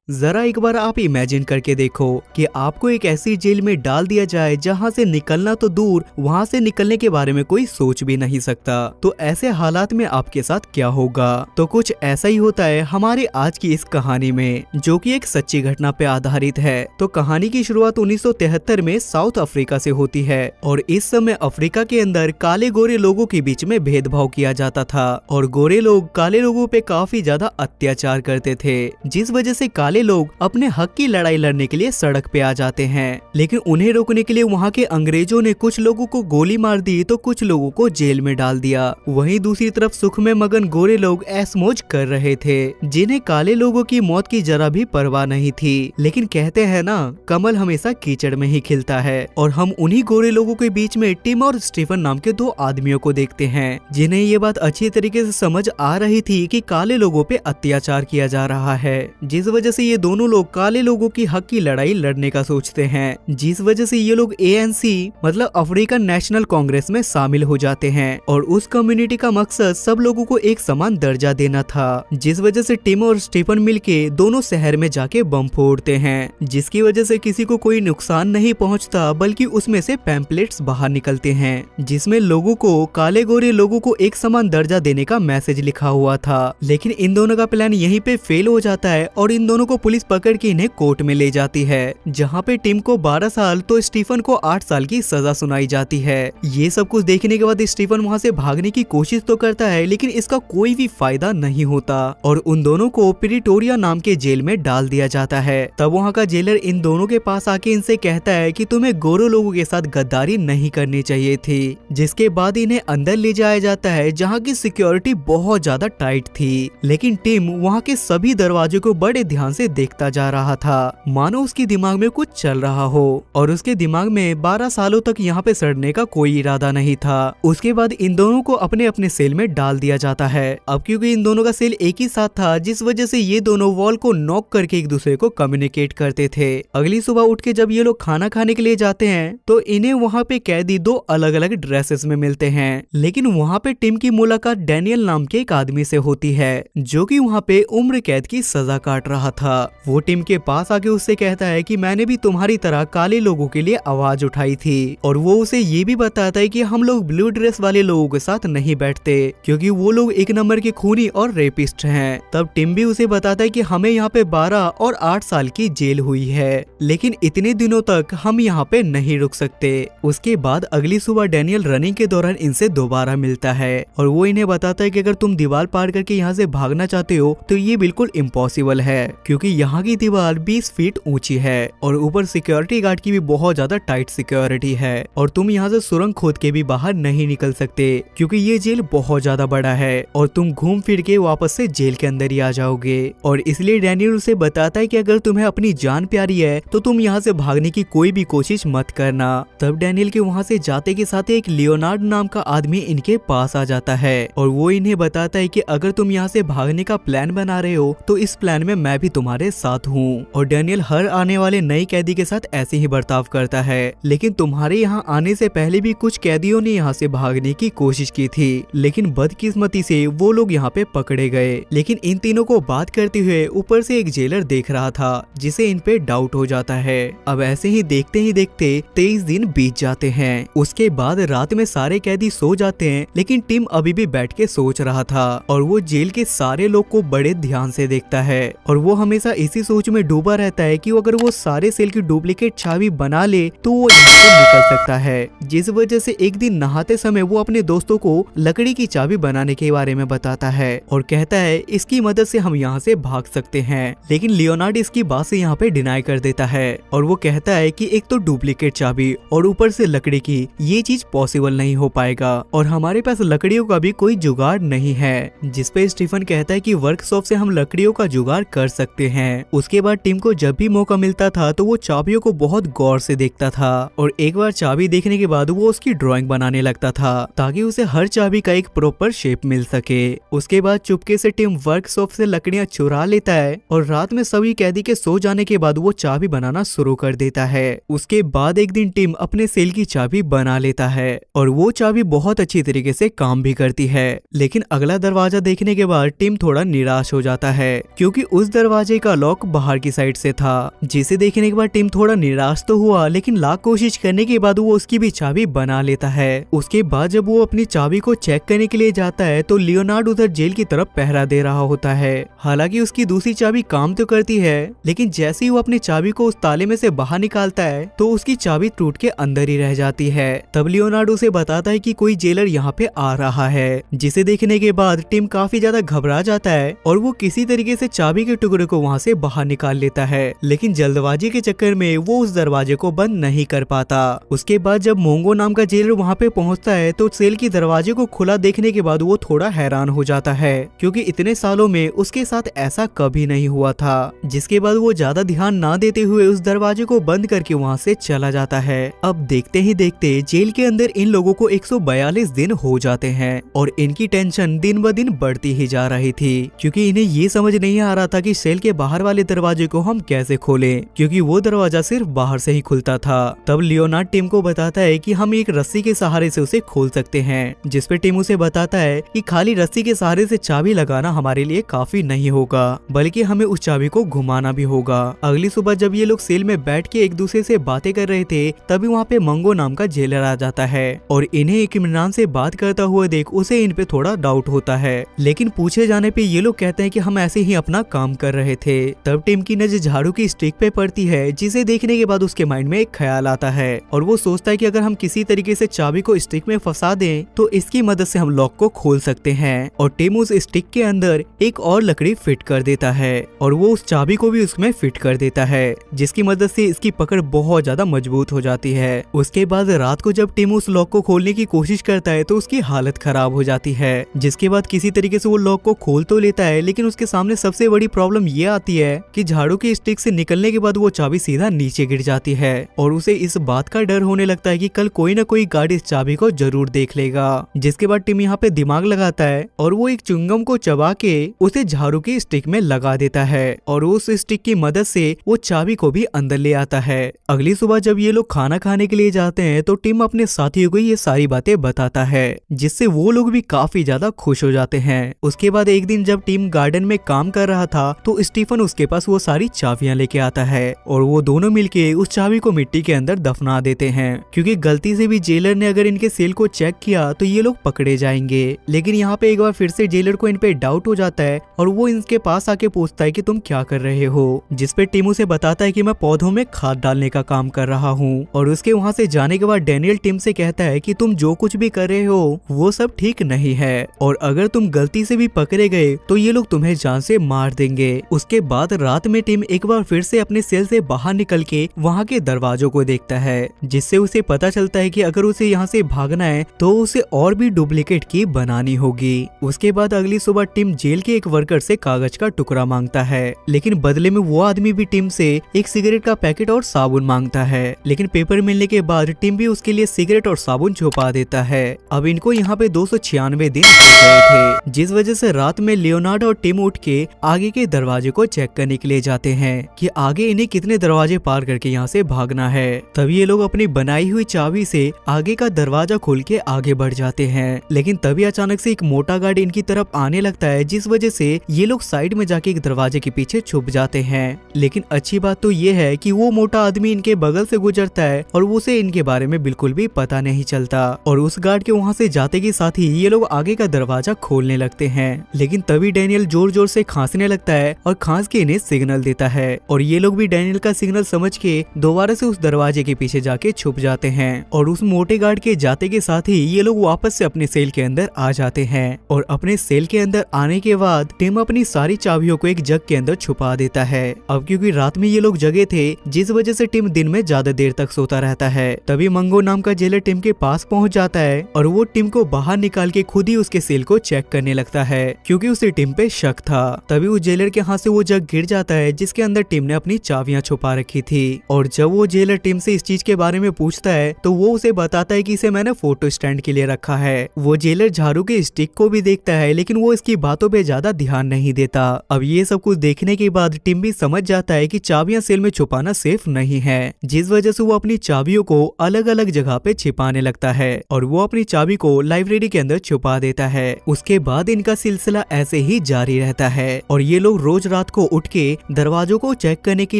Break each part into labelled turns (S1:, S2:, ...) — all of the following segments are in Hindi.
S1: जरा एक बार आप इमेजिन करके देखो कि आपको एक ऐसी जेल में डाल दिया जाए जहां से निकलना तो दूर, वहां से निकलने के बारे में कोई सोच भी नहीं सकता। तो ऐसे हालात में आपके साथ क्या होगा? तो कुछ ऐसा ही होता है हमारे आज की इस कहानी में, जो कि एक सच्ची घटना पे आधारित है। तो कहानी की शुरुआत 1973 में साउथ अफ्रीका से होती है और इस समय अफ्रीका के अंदर काले गोरे लोगों के बीच में भेदभाव किया जाता था और गोरे लोग काले लोगों पे काफी ज्यादा अत्याचार करते थे, जिस वजह से काले लोग अपने हक की लड़ाई लड़ने के लिए सड़क पे आ जाते हैं। लेकिन उन्हें रोकने के लिए वहाँ के अंग्रेजों ने कुछ लोगों को गोली मार दी तो कुछ लोगों को जेल में डाल दिया। वहीं दूसरी तरफ सुख में मगन गोरे लोग ऐश मौज कर रहे थे, जिन्हें काले लोगों की मौत की जरा भी परवाह नहीं थी। लेकिन कहते हैं ना, कमल हमेशा कीचड़ में ही खिलता है। और हम उन्हीं गोरे लोगों के बीच में टिम और स्टीफन नाम के दो आदमियों को देखते हैं, जिन्हें ये बात अच्छी तरीके से समझ आ रही थी कि काले लोगों पे अत्याचार किया जा रहा है, जिस वजह से ये दोनों लोग काले लोगों की हक की लड़ाई लड़ने का सोचते हैं, जिस वजह से ये लोग ANC मतलब अफ्रीकन नेशनल कांग्रेस में शामिल हो जाते हैं। और उस कम्युनिटी का मकसद सब लोगों को एक समान दर्जा देना था, जिस वजह से टिम और स्टीफन मिलके दोनों शहर में जाके बम फोड़ते हैं, जिसकी वजह से किसी को कोई नुकसान नहीं पहुंचता, बल्कि उसमें से पैम्पलेट्स बाहर निकलते हैं, जिसमें लोगों को काले गोरे लोगों को एक समान दर्जा देने का मैसेज लिखा हुआ था। लेकिन इन दोनों का प्लान यहीं पे फेल हो जाता है और इन दोनों को पुलिस पकड़ के इन्हें कोर्ट में ले जाती है, जहां पे टिम को 12 साल तो स्टीफन को 8 साल की सजा सुनाई जाती है। ये सब कुछ देखने के बाद स्टीफन वहां से भागने की कोशिश तो करता है, लेकिन इसका कोई भी फायदा नहीं होता और उन दोनों को प्रिटोरिया नाम के जेल में डाल दिया जाता है। तब वहाँ का जेलर इन दोनों के पास आके इनसे कहता है कि तुम्हें गोरे लोगों के साथ गद्दारी नहीं करनी चाहिए थी। जिसके बाद इन्हें अंदर ले जाया जाता है, जहाँ की सिक्योरिटी बहुत ज्यादा टाइट थी। लेकिन टिम वहाँ के सभी दरवाजों को बड़े ध्यान से देखता जा रहा था, मानो उसके दिमाग में कुछ चल रहा हो। और उसके दिमाग में 12 सालों तक यहाँ पे सड़ने का कोई इरादा नहीं था। उसके बाद इन दोनों को अपने अपने सेल में डाल दिया जाता है। अब क्योंकि इन दोनों का सेल एक ही साथ था, जिस वजह से ये दोनों वॉल को नॉक करके एक दूसरे को कम्युनिकेट करते थे। अगली सुबह उठ के जब ये लोग खाना खाने के लिए जाते हैं तो इन्हें वहाँ पे कैदी दो अलग अलग ड्रेसेस में मिलते हैं। लेकिन वहाँ पे टिम की मुलाकात डैनियल नाम के एक आदमी से होती है, जो कि वहाँ पे उम्र कैद की सजा काट रहा था। वो टिम के पास आके उससे कहता है कि मैंने भी तुम्हारी तरह काले लोगों के लिए आवाज उठाई थी। और वो उसे ये भी बताता है कि हम लोग ब्लू ड्रेस वाले लोगों के साथ नहीं बैठते, क्योंकि वो लोग एक नंबर के खूनी और रेपिस्ट हैं। तब टिम भी उसे बताता है कि हमें यहाँ पे 12 और 8 साल की जेल हुई है, लेकिन इतने दिनों तक हम यहाँ पे नहीं रुक सकते। उसके बाद अगली सुबह डैनियल रनिंग के दौरान इनसे दोबारा मिलता है और वो इन्हें बताता है कि अगर तुम दीवार पार करके यहाँ से भागना चाहते हो तो ये बिल्कुल इम्पॉसिबल है, क्योंकि यहाँ की दीवार 20 फीट ऊंची है और ऊपर सिक्योरिटी गार्ड की भी बहुत ज्यादा टाइट सिक्योरिटी है और तुम यहाँ से सुरंग खोद के भी बाहर नहीं निकल सकते, क्योंकि ये जेल बहुत ज्यादा बड़ा है और तुम घूम फिर के वापस से जेल के अंदर ही आ जाओगे। और इसलिए डैनियल उसे बताता है कि अगर तुम्हें अपनी जान प्यारी है तो तुम यहाँ से भागने की कोई भी कोशिश मत करना। तब डैनियल के वहाँ से जाते के साथ एक लियोनार्ड नाम का आदमी इनके पास आ जाता है और वो इन्हें बताता है कि अगर तुम यहाँ से भागने का प्लान बना रहे हो तो इस प्लान में मैं भी तुम्हारे साथ हूँ। और डैनियल हर आने वाले नए कैदी के साथ ऐसे ही बर्ताव करता है, लेकिन तुम्हारे यहाँ आने से पहले भी कुछ कैदियों ने यहाँ से भागने की कोशिश की थी, लेकिन बदकिस्मती से वो लोग यहाँ पे पकड़े गए। लेकिन इन तीनों को बात करते हुए ऊपर से एक जेलर देख रहा था, जिसे इन पे डाउट हो जाता है। अब ऐसे ही देखते 23 दिन बीत जाते हैं। उसके बाद रात में सारे कैदी सो जाते हैं, लेकिन टिम अभी भी बैठ के सोच रहा था और वो जेल के सारे लोग को बड़े ध्यान से देखता है और वो हमेशा इसी सोच में डूबा रहता है कि अगर वो सारे सेल की डुप्लीकेट चाबी बना ले तो वो यहाँ से निकल सकता है। जिस वजह से एक दिन नहाते समय वो अपने दोस्तों को लकड़ी की चाबी बनाने के बारे में बताता है और कहता है इसकी मदद से हम यहाँ से भाग सकते हैं। लेकिन लियोनार्ड इसकी बात से यहाँ पे डिनाई कर देता है और वो कहता है कि एक तो डुप्लीकेट चाबी और ऊपर से लकड़ी की, ये चीज पॉसिबल नहीं हो पाएगा और हमारे पास लकड़ियों का भी कोई जुगाड़ नहीं है। जिसपे स्टीफन कहता है कि वर्कशॉप से हम लकड़ियों का जुगाड़ कर सकते हैं। उसके बाद टिम को जब भी मौका मिलता था तो वो चाबियों को बहुत गौर से देखता था और एक बार चाबी देखने के बाद वो उसकी ड्राइंग बनाने लगता था ताकि उसे हर चाबी का एक प्रॉपर शेप मिल सके। उसके बाद चुपके से टिम वर्कशॉप से लकड़ियां चुरा लेता है और रात में सभी कैदी के सो जाने के बाद वो चाबी बनाना शुरू कर देता है। उसके बाद एक दिन टिम अपने सेल की चाबी बना लेता है और वो चाबी बहुत अच्छी तरीके से काम भी करती है। लेकिन अगला दरवाजा देखने के बाद टिम थोड़ा निराश हो जाता है, क्योंकि उस दरवाजे दरवाजे का लॉक बाहर की साइड से था, जिसे देखने के बाद टिम थोड़ा निराश तो हुआ, लेकिन लाख कोशिश करने के बाद वो उसकी भी चाबी बना लेता है। उसके बाद जब वो अपनी चाबी को चेक करने के लिए जाता है तो लियोनार्ड उधर जेल की तरफ पहरा दे रहा होता है। हालांकि उसकी दूसरी चाबी काम तो करती है, लेकिन जैसे ही वो अपनी चाबी को उस ताले में से बाहर निकालता है तो उसकी चाबी टूट के अंदर ही रह जाती है। तब लियोनार्ड उसे बताता है कि कोई जेलर यहाँ पे आ रहा है, जिसे देखने के बाद टिम काफी ज्यादा घबरा जाता है और वो किसी तरीके से चाबी के टुकड़े को वहाँ से बाहर निकाल लेता है, लेकिन जल्दबाजी के चक्कर में वो उस दरवाजे को बंद नहीं कर पाता। उसके बाद जब मोंगो नाम का जेलर वहाँ पे पहुँचता है तो सेल की दरवाजे को खुला देखने के बाद वो थोड़ा हैरान हो जाता है, क्योंकि इतने सालों में उसके साथ ऐसा कभी नहीं हुआ था। जिसके बाद वो ज्यादा ध्यान ना देते हुए उस दरवाजे को बंद करके वहाँ से चला जाता है। अब देखते ही देखते जेल के अंदर इन लोगों को 142 दिन हो जाते हैं और इनकी टेंशन दिन ब दिन बढ़ती ही जा रही थी, क्योंकि इन्हें ये समझ नहीं आ रहा था कि सेल के बाहर वाले दरवाजे को हम कैसे खोलें, क्योंकि वो दरवाजा सिर्फ बाहर से ही खुलता था। तब लियोनार्ड टिम को बताता है कि हम एक रस्सी के सहारे से उसे खोल सकते हैं, जिसपे टिम उसे बताता है कि खाली रस्सी के सहारे से चाबी लगाना हमारे लिए काफी नहीं होगा, बल्कि हमें उस चाबी को घुमाना भी होगा। अगली सुबह जब ये लोग सेल में बैठ के एक दूसरे से बातें कर रहे थे, तभी वहाँ पे मंगो नाम का जेलर आ जाता है और इन्हें इत्मीनान से बात करता हुआ देख उसे इन पे थोड़ा डाउट होता है, लेकिन पूछे जाने पे ये लोग कहते हैं कि हम ऐसे ही अपना काम कर रहे थे। तब टिम की नजर झाड़ू की स्टिक पे पड़ती है, जिसे देखने के बाद उसके माइंड में एक ख्याल आता है और वो सोचता है कि अगर हम किसी तरीके से चाबी को स्टिक में फंसा दें तो इसकी मदद से हम लॉक को खोल सकते हैं। और टिम उस स्टिक के अंदर एक और लकड़ी फिट कर देता है और वो उस चाबी को भी उसमें फिट कर देता है, जिसकी मदद से इसकी पकड़ बहुत ज्यादा मजबूत हो जाती है। उसके बाद रात को जब टिम उस लॉक को खोलने की कोशिश करता है तो उसकी हालत खराब हो जाती है, जिसके बाद किसी तरीके से वो लॉक को खोल तो लेता है, लेकिन उसके सामने सबसे बड़ी प्रॉब्लम ये आती है कि झाड़ू की स्टिक से निकलने के बाद वो चाबी सीधा नीचे गिर जाती है और उसे इस बात का डर होने लगता है कि कल कोई ना कोई गार्ड इस चाबी को जरूर देख लेगा। जिसके बाद टिम यहाँ पे दिमाग लगाता है और वो एक च्युइंगम को चबा के उसे झाड़ू की स्टिक में लगा देता है और उस स्टिक की मदद से वो चाबी को भी अंदर ले आता है। अगली सुबह जब ये लोग खाना खाने के लिए जाते हैं तो टिम अपने साथियों को ये सारी बातें बताता है, जिससे वो लोग भी काफी ज्यादा खुश हो जाते हैं। उसके बाद एक दिन जब टिम गार्डन में काम कर रहा था तो स्टीफन उसके पास वो सारी चाबियां लेके आता है और वो दोनों मिलके उस चाबी को मिट्टी के अंदर दफना देते हैं, क्योंकि गलती से भी जेलर ने अगर इनके सेल को चेक किया तो ये लोग पकड़े जाएंगे। लेकिन यहाँ पे एक बार फिर से जेलर को इन पे डाउट हो जाता है और वो इनके पास आके पूछता है कि तुम क्या कर रहे हो, जिसपे टिम उसे बताता है कि मैं पौधों में खाद डालने का काम कर रहा हूँ। और उसके वहाँ से जाने के बाद डैनियल टिम से कहता है कि तुम जो कुछ भी कर रहे हो वो सब ठीक नहीं है और अगर तुम गलती से भी पकड़े गए तो ये लोग तुम्हें जान से मार देंगे। उसके बाद रात में टिम एक बार फिर से अपने सेल से बाहर निकल के वहाँ के दरवाजों को देखता है, जिससे उसे पता चलता है कि अगर उसे यहाँ से भागना है तो उसे और भी डुप्लीकेट की बनानी होगी। उसके बाद अगली सुबह टिम जेल के एक वर्कर से कागज का टुकड़ा मांगता है, लेकिन बदले में वो आदमी भी टिम से एक सिगरेट का पैकेट और साबुन मांगता है, लेकिन पेपर मिलने के बाद टिम भी उसके लिए सिगरेट और साबुन छुपा देता है। अब इनको यहाँ पे 296 दिन हो गए थे, जिस वजह से रात में लियोनार्ड और टिम उठ के आगे के दरवाजे को चेक करने के लिए जाते हैं कि आगे इन्हें कितने दरवाजे पार करके यहाँ से भागना है। तभी ये लोग अपनी बनाई हुई चाबी से आगे का दरवाजा खोल के आगे बढ़ जाते हैं, लेकिन तभी अचानक से एक मोटा गार्ड इनकी तरफ आने लगता है, जिस वजह से ये लोग साइड में जाके एक दरवाजे के पीछे छुप जाते हैं। लेकिन अच्छी बात तो ये है कि वो मोटा आदमी इनके बगल से गुजरता है और उसे इनके बारे में बिल्कुल भी पता नहीं चलता और उस गार्ड के वहाँ से जाते के साथ ही ये लोग आगे का दरवाजा खोलने लगते हैं। लेकिन तभी डैनियल जोर जोर से खांसने लगता है और खांस के इन्हें सिग्नल देता है और ये लोग भी डैनियल का सिग्नल समझ के दोबारा से उस दरवाजे के पीछे जाके छुप जाते हैं और उस मोटे गार्ड के जाते के साथ ही ये लोग वापस से अपने सेल के अंदर आ जाते हैं। और अपने सेल के अंदर आने के बाद टिम अपनी सारी चाबियों को एक जग के अंदर छुपा देता है। अब क्योंकि रात में ये लोग जगे थे, जिस वजह से टिम दिन में ज्यादा देर तक सोता रहता है। तभी मंगो नाम का जेलर टिम के पास पहुंच जाता है और वो टिम को बाहर निकाल के खुद ही उसके सेल को चेक करने लगता है, क्योंकि उसे टिम पे शक था। तभी उस जेलर के हाथ से वो जग गिर जाता है जिसके अंदर टिम ने अपनी चाबियां छुपा रखी थी। और जब वो जेलर टिम से इस चीज के बारे में पूछता है तो वो उसे बताता है कि इसे मैंने फोटो स्टैंड के लिए रखा है। वो जेलर झाड़ू के स्टिक को भी देखता है, लेकिन वो इसकी बातों पे ज्यादा ध्यान नहीं देता। अब ये सब कुछ देखने के बाद टिम भी समझ जाता है कि चाबियां सेल में छुपाना सेफ नहीं है, जिस वजह से वो अपनी चाबियों को अलग अलग जगह पे छिपाने लगता है और वो अपनी चाबी को लाइब्रेरी के अंदर छुपा देता है। उसके बाद इनका सिलसिला ऐसे ही जारी रहता है और ये लोग रोज रात रात को उठ के दरवाजों को चेक करने के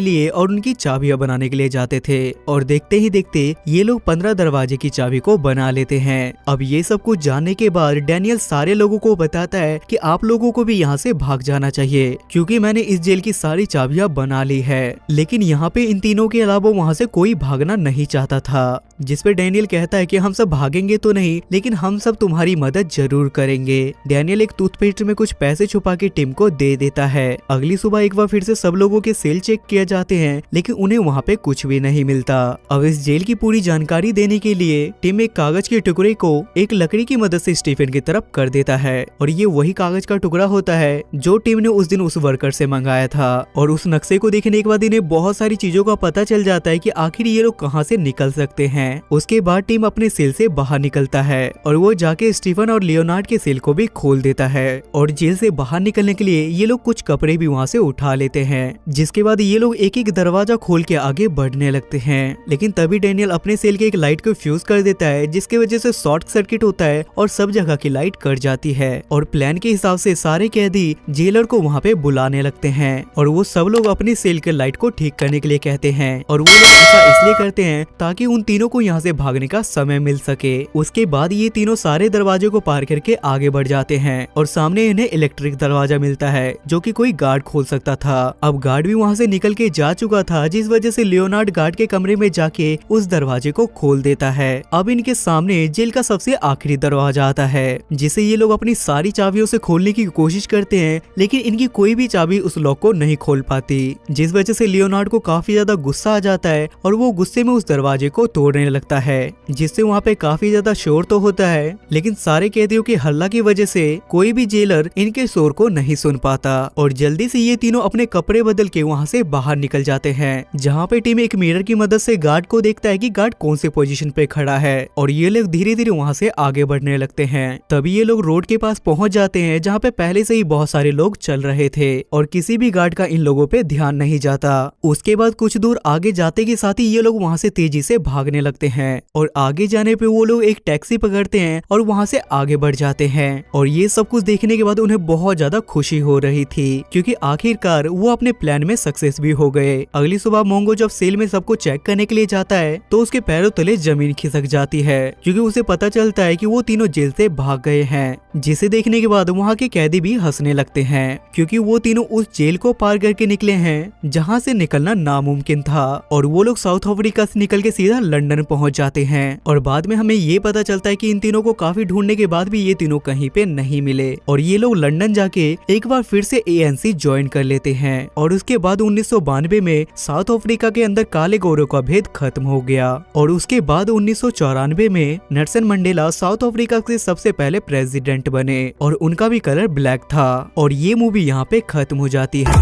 S1: लिए और उनकी चाबियां बनाने के लिए जाते थे और देखते ही देखते ये लोग 15 दरवाजे की चाबी को बना लेते हैं। अब ये सब कुछ जानने के बाद डैनियल सारे लोगों को बताता है कि आप लोगों को भी यहाँ से भाग जाना चाहिए क्योंकि मैंने इस जेल की सारी चाबियां बना ली है। लेकिन यहाँ पे इन तीनों के अलावा वहाँ से कोई भागना नहीं चाहता था, जिस पे डैनियल कहता है कि हम सब भागेंगे तो नहीं, लेकिन हम सब तुम्हारी मदद जरूर करेंगे। डैनियल एक टूथपेस्ट में कुछ पैसे छुपा के टिम को दे देता है। अगली सुबह एक बार फिर से सब लोगों के सेल चेक किए जाते हैं, लेकिन उन्हें वहाँ पे कुछ भी नहीं मिलता। अब इस जेल की पूरी जानकारी देने के लिए टिम एक कागज के टुकड़े को एक लकड़ी की मदद से स्टीफन की तरफ कर देता है और ये वही कागज का टुकड़ा होता है जो टिम ने उस दिन उस वर्कर से मंगाया था। और उस नक्शे को देखने के बाद इन्हें बहुत सारी चीजों का पता चल जाता है कि आखिर ये लोग कहाँ से निकल सकते हैं। उसके बाद टिम अपने सेल से बाहर निकलता है और वो जाके स्टीफन और लियोनार्ड के सेल को भी खोल देता है और जेल से बाहर निकलने के लिए ये लोग कुछ कपड़े भी वहाँ से उठा लेते हैं। जिसके बाद ये लोग एक एक दरवाजा खोल के आगे बढ़ने लगते हैं, लेकिन तभी डैनियल अपने सेल के एक लाइट को फ्यूज कर देता है जिसकी वजह से शॉर्ट सर्किट होता है और सब जगह की लाइट कट जाती है। और प्लान के हिसाब से सारे कैदी जेलर को वहाँ पे बुलाने लगते हैं और वो सब लोग अपने सेल के लाइट को ठीक करने के लिए कहते हैं और वो लोग ऐसा इसलिए करते हैं ताकि उन तीनों को यहाँ से भागने का समय मिल सके। उसके बाद ये तीनों सारे दरवाजे को पार करके आगे बढ़ जाते हैं और सामने इन्हें इलेक्ट्रिक दरवाजा मिलता है जो कि कोई गार्ड खोल सकता था। अब गार्ड भी वहाँ से निकल के जा चुका था, जिस वजह से लियोनार्ड गार्ड के कमरे में जाके उस दरवाजे को खोल देता है। अब इनके सामने जेल का सबसे आखिरी दरवाजा आता है जिसे ये लोग अपनी सारी चाबियों से खोलने की कोशिश करते हैं, लेकिन इनकी कोई भी चाबी उस लॉक को नहीं खोल पाती, जिस वजह से लियोनार्ड को काफी ज्यादा गुस्सा आ जाता है और वो गुस्से में उस दरवाजे को तोड़ने लगता है, जिससे वहाँ पे काफी ज्यादा शोर तो होता है, लेकिन सारे कैदियों के हल्ला की वजह से कोई भी जेलर इनके शोर को नहीं सुन पाता। और जल्दी से ये तीनों अपने कपड़े बदल के वहाँ से बाहर निकल जाते हैं, जहाँ पे टीम एक मिरर की मदद से गार्ड को देखता है कि गार्ड कौन से पोजीशन पे खड़ा है और ये लोग धीरे धीरे वहाँ से आगे बढ़ने लगते हैं। तभी ये लोग रोड के पास पहुँच जाते हैं जहाँ पे पहले से ही बहुत सारे लोग चल रहे थे और किसी भी गार्ड का इन लोगों पे ध्यान नहीं जाता। उसके बाद कुछ दूर आगे जाते के साथ ही ये लोग वहाँ से तेजी से भागने लगते हैं और आगे जाने पे वो लोग एक टैक्सी पकड़ते हैं और वहाँ से आगे बढ़ जाते हैं। और ये सब कुछ देखने के बाद उन्हें बहुत ज्यादा खुशी हो रही थी क्योंकि आखिरकार वो अपने प्लान में सक्सेस भी हो गए। अगली सुबह मोंगो जब सेल में सबको चेक करने के लिए जाता है तो उसके पैरों तले जमीन खिसक जाती है क्योंकि उसे पता चलता है कि वो तीनों जेल से भाग गए हैं, जिसे देखने के बाद वहाँ के कैदी भी हंसने लगते हैं क्योंकि वो तीनों उस जेल को पार करके निकले हैं जहाँ से निकलना नामुमकिन था। और वो लोग साउथ अफ्रीका से निकल के सीधा लंदन पहुँच जाते हैं और बाद में हमें ये पता चलता है कि इन तीनों को काफी ढूंढने के बाद भी ये तीनों कहीं पे नहीं मिले और ये लोग लंदन जाके एक बार फिर से ANC ज्वाइन कर लेते हैं। और उसके बाद 1992 में साउथ अफ्रीका के अंदर काले गोरों का भेद खत्म हो गया और उसके बाद 1994 में नेल्सन मंडेला साउथ अफ्रीका के सबसे पहले प्रेसिडेंट बने और उनका भी कलर ब्लैक था। और ये मूवी यहाँ पे खत्म हो जाती है।